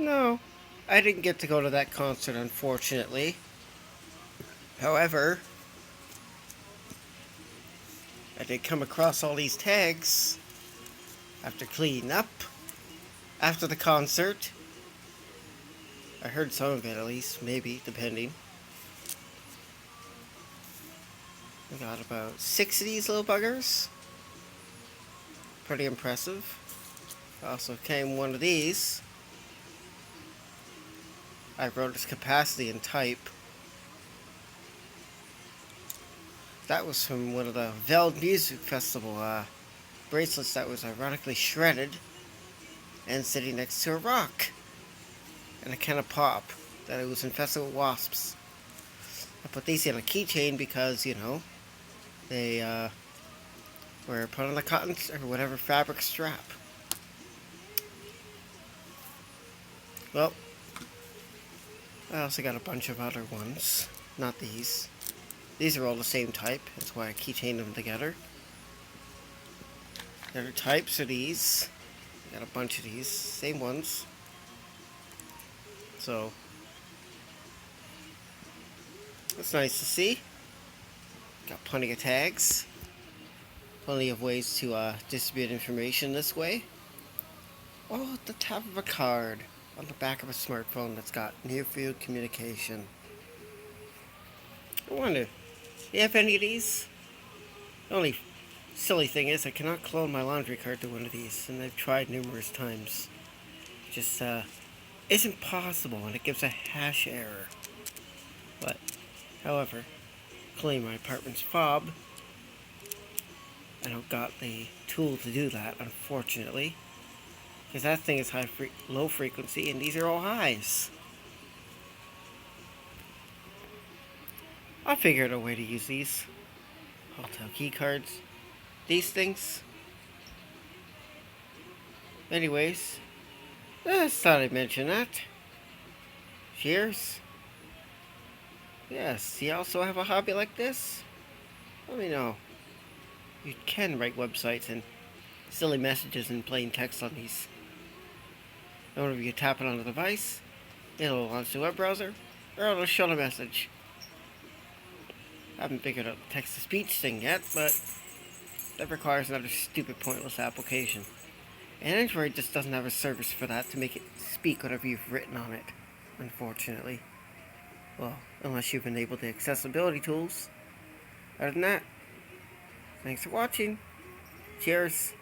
No, I didn't get to go to that concert, unfortunately. However, I did come across all these tags after cleaning up after the concert. I heard some of it at least, maybe, depending. I got about 6 of these little buggers. Pretty impressive. Also came one of these. I wrote its capacity and type. That was from one of the Veld Music Festival bracelets that was ironically shredded and sitting next to a rock and a can of pop that it was infested with wasps. I put these in a keychain because, you know, they were put on the cotton or whatever fabric strap. Well, I also got a bunch of other ones. Not these. These are all the same type. That's why I keychained them together. The other types are these. I got a bunch of these. Same ones. So, that's nice to see. Got plenty of tags. Plenty of ways to distribute information this way. Oh, at the top of a card on the back of a smartphone that's got near-field communication. I wonder, do you have any of these? The only silly thing is I cannot clone my laundry card to one of these, and I've tried numerous times. It just isn't possible, and it gives a hash error. But, however, cleaning my apartment's fob, I don't got the tool to do that, unfortunately. Because that thing is low frequency, and these are all highs. I figured a way to use these hotel key cards. These things. Anyways, I just thought I'd mention that. Cheers. Yes, you also have a hobby like this? Let me know. You can write websites and silly messages in plain text on these. And whenever you tap it on the device, it'll launch the web browser, or it'll show the message. I haven't figured out the text-to-speech thing yet, but that requires another stupid, pointless application. And Android just doesn't have a service for that to make it speak whatever you've written on it, unfortunately. Well, unless you've enabled the accessibility tools. Other than that, thanks for watching. Cheers.